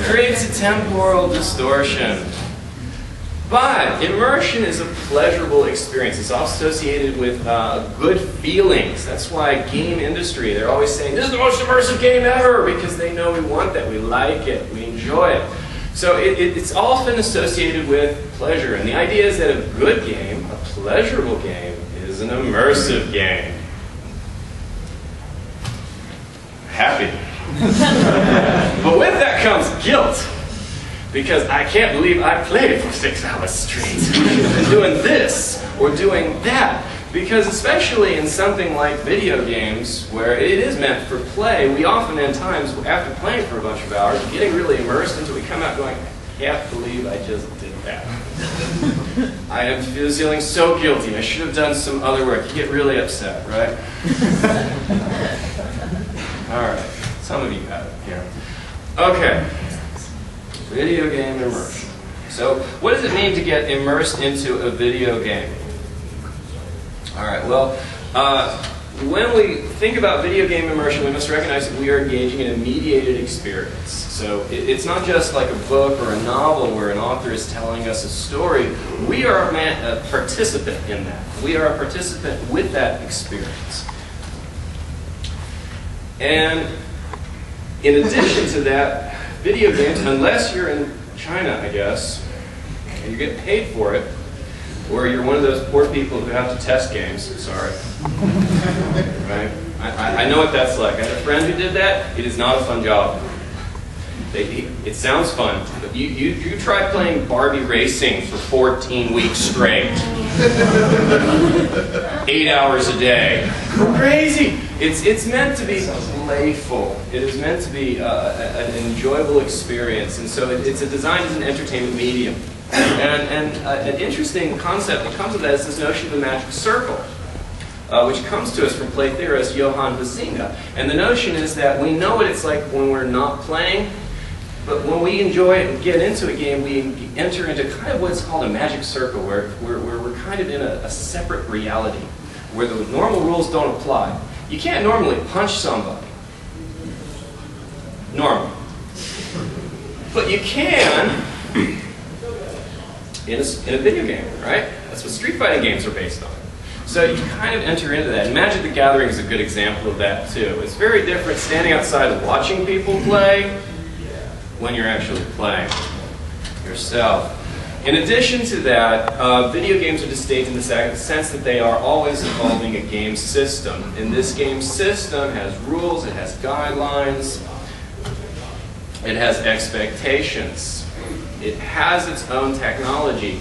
creates a temporal distortion. But immersion is a pleasurable experience. It's all associated with good feelings. That's why game industry, they're always saying, this is the most immersive game ever, because they know we want that, we like it, we enjoy it. So it's often associated with pleasure. And the idea is that a good game, a pleasurable game, is an immersive game. Happy. But with that comes guilt. Because I can't believe I played for 6 hours straight, doing this or doing that. Because especially in something like video games, where it is meant for play, we often at times, after playing for a bunch of hours, getting really immersed into it, we come out going, I can't believe I just did that. I am feeling so guilty. I should have done some other work. You get really upset, right? All right. Some of you have it here. Okay. Video game immersion. So, what does it mean to get immersed into a video game? All right, well, when we think about video game immersion, we must recognize that we are engaging in a mediated experience. So, it's not just like a book or a novel where an author is telling us a story. We are a participant in that. We are a participant with that experience. And in addition to that, video games, unless you're in China, I guess, and you get paid for it, or you're one of those poor people who have to test games, sorry. Right? I know what that's like. I had a friend who did that. It is not a fun job. It sounds fun, but you try playing Barbie racing for 14 weeks straight. 8 hours a day. Crazy! It's meant to be playful. It is meant to be an enjoyable experience, and so it's designed as an entertainment medium. And an interesting concept that comes with that is this notion of the magic circle, which comes to us from play theorist Johann Huizinga. And the notion is that we know what it's like when we're not playing, but when we enjoy it and get into a game, we enter into kind of what's called a magic circle, where we're kind of in a separate reality, where the normal rules don't apply. You can't normally punch somebody. Normal. But you can in a video game, right? That's what street fighting games are based on. So you kind of enter into that. And Magic the Gathering is a good example of that too. It's very different standing outside and watching people play when you're actually playing yourself. In addition to that, video games are distinct in the sense that they are always involving a game system. And this game system has rules, it has guidelines, it has expectations. It has its own technology.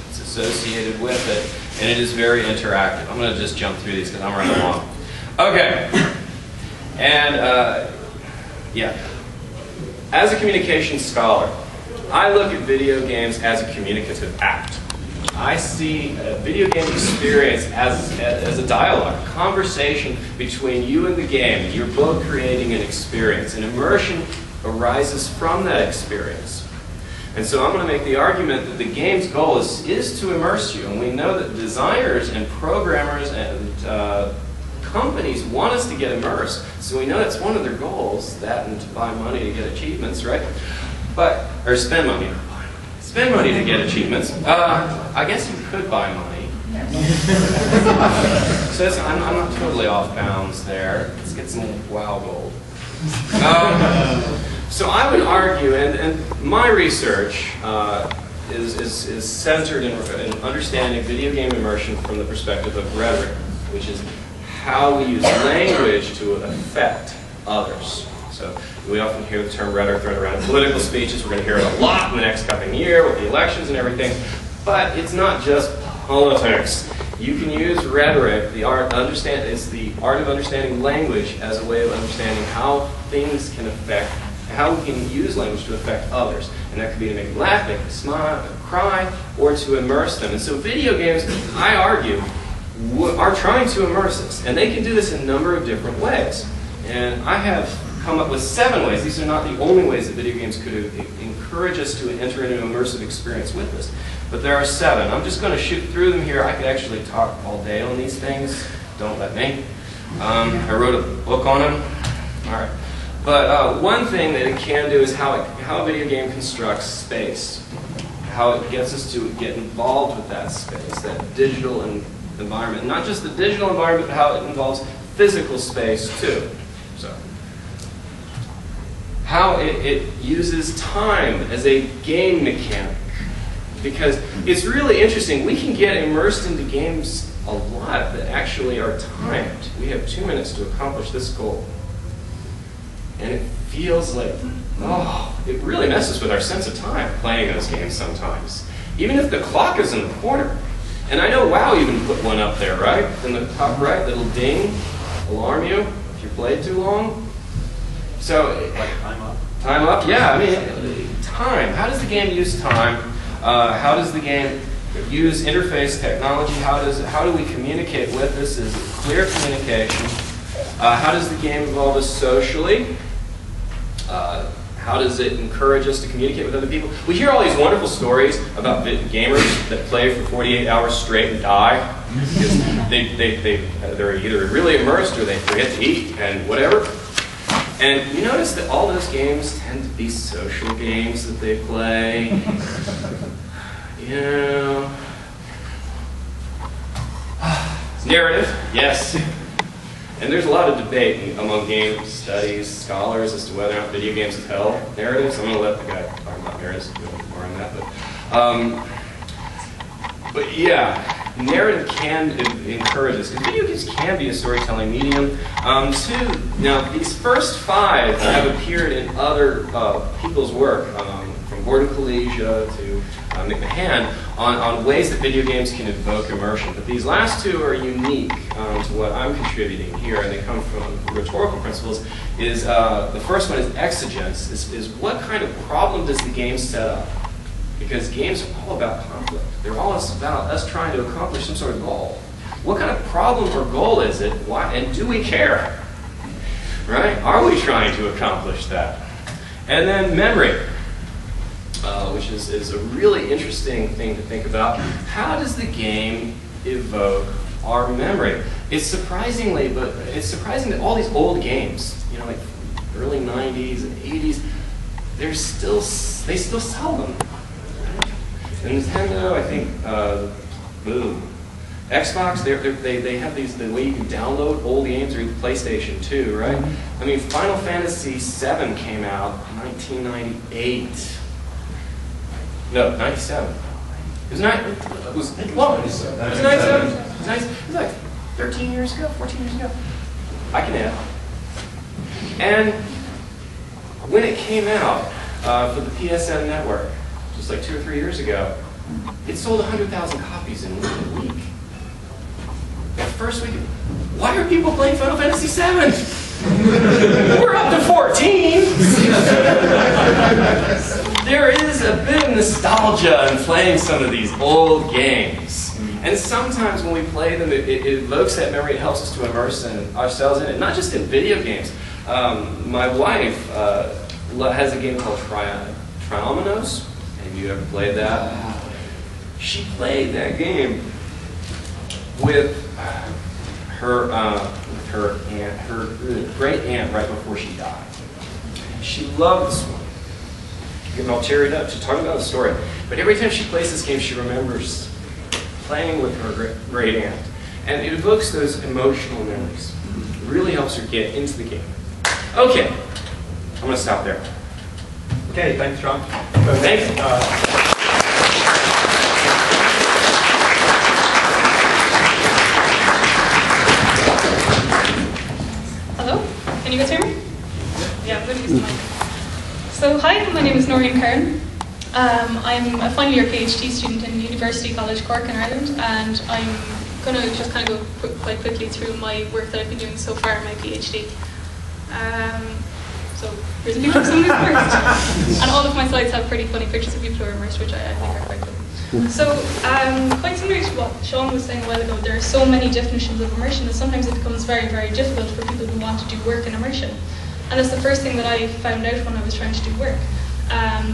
It's associated with it, and it is very interactive. I'm going to just jump through these because I'm running long. Okay. And, yeah. As a communications scholar, I look at video games as a communicative act. I see a video game experience as a dialogue, a conversation between you and the game. You're both creating an experience. And immersion arises from that experience. And so I'm going to make the argument that the game's goal is to immerse you. And we know that designers and programmers and companies want us to get immersed. So we know that's one of their goals, that and to buy money to get achievements, right? Or spend money. Spend money to get achievements. I guess you could buy money. So I'm not totally off bounds there. Let's get some WoW gold. So I would argue, and my research is centered in understanding video game immersion from the perspective of rhetoric, which is how we use language to affect others. So we often hear the term rhetoric thrown around in political speeches. We're going to hear it a lot in the next coming year with the elections and everything. But it's not just politics. You can use rhetoric, it's the art of understanding language as a way of understanding how things can affect, how we can use language to affect others. And that could be to make them laugh, make them smile, make them cry, or to immerse them. And so video games, I argue, are trying to immerse us. And they can do this in a number of different ways. And I have come up with 7 ways. These are not the only ways that video games could encourage us to enter into an immersive experience with us. But there are 7. I'm just going to shoot through them here. I could actually talk all day on these things. Don't let me. I wrote a book on them. All right. But one thing that it can do is how a video game constructs space, how it gets us to get involved with that space, that digital environment. Not just the digital environment, but how it involves physical space too. So, how it uses time as a game mechanic. Because it's really interesting, we can get immersed into games a lot that actually are timed. We have 2 minutes to accomplish this goal. And it feels like, oh, it really messes with our sense of time playing those games sometimes. Even if the clock is in the corner. And I know WoW even put one up there, right? In the top right, little ding, alarm you if you played too long. So, like time up? Time up, yeah, I mean, time. How does the game use time? How does the game use interface technology? How do we communicate with this? Is it clear communication? How does the game involve us socially? How does it encourage us to communicate with other people? We hear all these wonderful stories about gamers that play for 48 hours straight and die because they're either really immersed or they forget to eat and whatever. And you notice that all those games tend to be social games that they play. You know, narrative, yes. And there's a lot of debate among game studies scholars as to whether or not video games tell narratives. I'm going to let the guy talk about narratives go more on that. But yeah, narrative can encourage us because video games can be a storytelling medium. Now these first 5 have appeared in other people's work, from Gordon Collegia to McMahon, on ways that video games can evoke immersion. But these last 2 are unique to what I'm contributing here, and they come from rhetorical principles. The first one is exigence, is what kind of problem does the game set up? Because games are all about conflict. They're all about us trying to accomplish some sort of goal. What kind of problem or goal is it? Why, and do we care? Right? Are we trying to accomplish that? And then memory, which is a really interesting thing to think about. How does the game evoke our memory? It's surprising that all these old games, you know, like early 90s and 80s, they still sell them. And Nintendo, I think, Xbox, they have the way you can download old games, or even PlayStation 2, right? I mean, Final Fantasy VII came out in 1998. No, 97. It was 97. It was like 13 years ago, 14 years ago. I can add. And when it came out for the PSN network, just like 2 or 3 years ago, it sold 100,000 copies in 1 week. That first week, why are people playing Final Fantasy VII? We're up to 14! There is a bit of nostalgia in playing some of these old games. And sometimes when we play them, it evokes that memory. It helps us to immerse ourselves in it, not just in video games. My wife has a game called Triominoes. Have you ever played that? She played that game with her great aunt right before she died. She loved this one. Getting all teared up. She's talking about the story. But every time she plays this game, she remembers playing with her great aunt. And it evokes those emotional memories. It really helps her get into the game. Okay, I'm going to stop there. Okay, thanks, John. Thanks. Hello, can you guys hear me? Yeah, I'm going to use the mic. So, hi, my name is Noreen Kern. I'm a final year PhD student in University College Cork in Ireland, and I'm going to just kind of go quite quickly through my work that I've been doing so far in my PhD. So here's a picture of somebody who's immersed. And all of my slides have pretty funny pictures of people who are immersed, which I think are quite cool. So quite similar to what Sean was saying a while ago, there are so many definitions of immersion that sometimes it becomes very, very difficult for people who want to do work in immersion. And that's the first thing that I found out when I was trying to do work.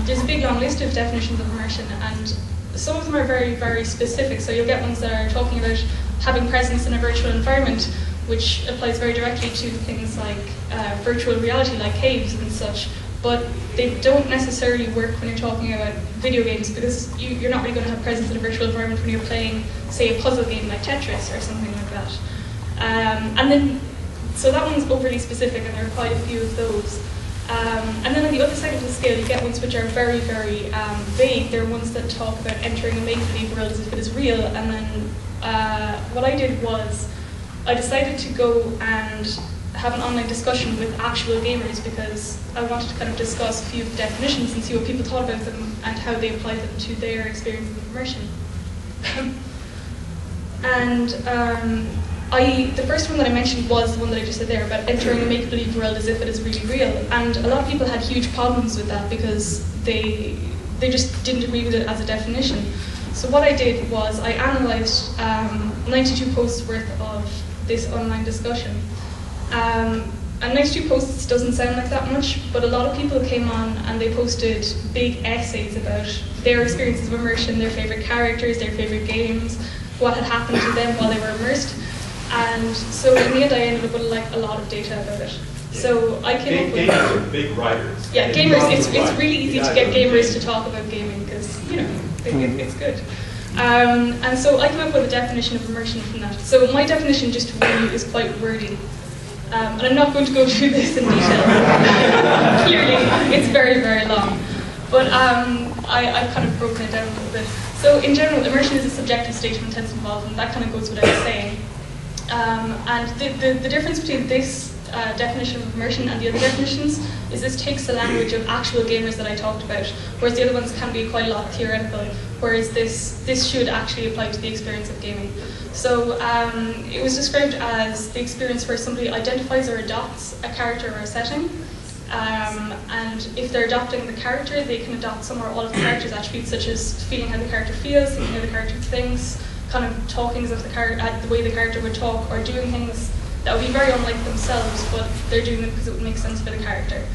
There's a big long list of definitions of immersion, and some of them are very, very specific. So you'll get ones that are talking about having presence in a virtual environment, which applies very directly to things like virtual reality, like caves and such. But they don't necessarily work when you're talking about video games, because you're not really going to have presence in a virtual environment when you're playing, say, a puzzle game like Tetris or something like that. So that one's overly specific, and there are quite a few of those. And then on the other side of the scale, you get ones which are very, very vague. There are ones that talk about entering a make-believe world as if it is real. And then what I did was I decided to go and have an online discussion with actual gamers, because I wanted to kind of discuss a few of the definitions and see what people thought about them and how they applied them to their experience of immersion. And the first one that I mentioned was the one that I just said there, about entering a make-believe world as if it is really real. And a lot of people had huge problems with that because they just didn't agree with it as a definition. So what I did was I analysed 92 posts worth of this online discussion. And 92 posts doesn't sound like that much, but a lot of people came on and they posted big essays about their experiences of immersion, their favourite characters, their favourite games, what had happened to them while they were immersed. And so in the end I ended up with like a lot of data about it. So I came up with... Gamers are big writers. Yeah, gamers, it's really easy to get gamers to talk about gaming because, you know, it's good. And so I came up with a definition of immersion from that. So my definition, just to warn you, is quite wordy. And I'm not going to go through this in detail. Clearly, it's very, very long. But I've kind of broken it down a little bit. So in general, immersion is a subjective state of intense involvement. That kind of goes without saying. And the difference between this definition of immersion and the other definitions is this takes the language of actual gamers that I talked about, whereas the other ones can be quite a lot theoretical, whereas this should actually apply to the experience of gaming. So it was described as the experience where somebody identifies or adopts a character or a setting, and if they're adopting the character, they can adopt some or all of the character's attributes, such as feeling how the character feels, thinking how the character thinks, kind of talking as if the way the character would talk, or doing things that would be very unlike themselves, but they're doing them because it would make sense for the character.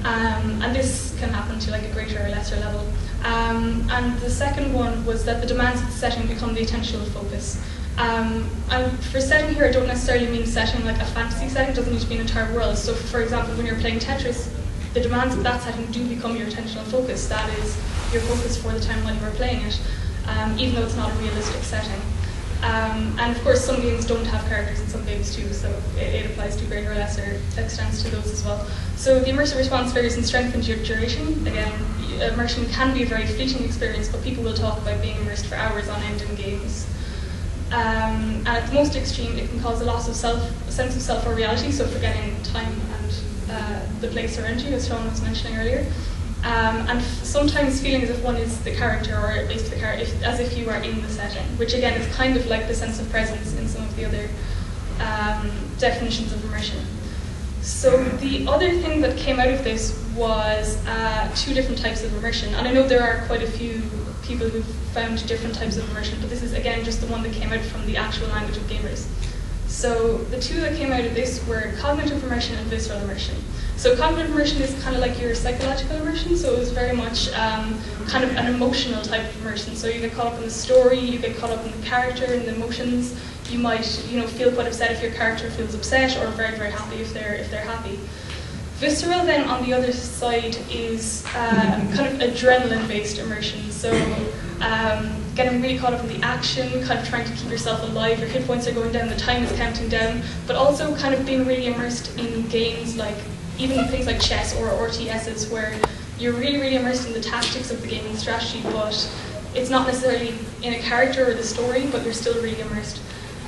And this can happen to like a greater or lesser level. And the second one was that the demands of the setting become the attentional focus. And for setting here, I don't necessarily mean setting like a fantasy setting. It doesn't need to be an entire world. So for example, when you're playing Tetris, the demands of that setting do become your attentional focus. That is your focus for the time while you are playing it, even though it's not a realistic setting. And of course, some games don't have characters and some games do, so it applies to greater or lesser extents to those as well. So the immersive response varies in strength and duration. Again, immersion can be a very fleeting experience, but people will talk about being immersed for hours on end in games. And at the most extreme, it can cause a loss of a sense of self or reality, so forgetting time and the place around you, as Sean was mentioning earlier. And sometimes feeling as if one is the character, or at least the character, as if you are in the setting, which again is kind of like the sense of presence in some of the other definitions of immersion. So the other thing that came out of this was two different types of immersion, and I know there are quite a few people who've found different types of immersion, but this is again just the one that came out from the actual language of gamers. So the two that came out of this were cognitive immersion and visceral immersion. So cognitive immersion is kind of like your psychological immersion, so it was very much kind of an emotional type of immersion. So you get caught up in the story, you get caught up in the character and the emotions. You might, feel quite upset if your character feels upset, or very, very happy if they're happy. Visceral then, on the other side, is kind of adrenaline-based immersion. So getting really caught up in the action, kind of trying to keep yourself alive, your hit points are going down, the time is counting down, but also kind of being really immersed in games like even things like chess or RTSs, where you're really, really immersed in the tactics of the game and strategy, but it's not necessarily in a character or the story, but you're still really immersed.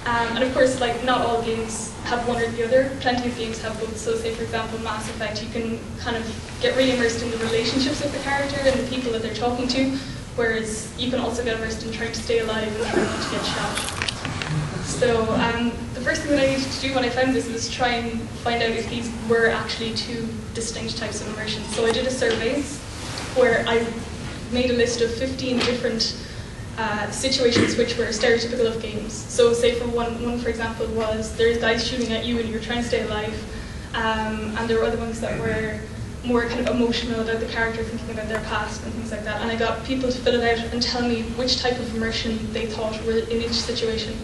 And of course, like, not all games have one or the other. Plenty of games have both. So say, for example, Mass Effect, you can kind of get really immersed in the relationships of the character and the people that they're talking to, whereas you can also get immersed in trying to stay alive and trying not to get shot. So the first thing that I needed to do when I found this was try and find out if these were actually two distinct types of immersion. So I did a survey where I made a list of 15 different situations which were stereotypical of games. So say for one for example, was there's guys shooting at you and you're trying to stay alive, and there were other ones that were more kind of emotional about the character, thinking about their past and things like that. And I got people to fill it out and tell me which type of immersion they thought were in each situation.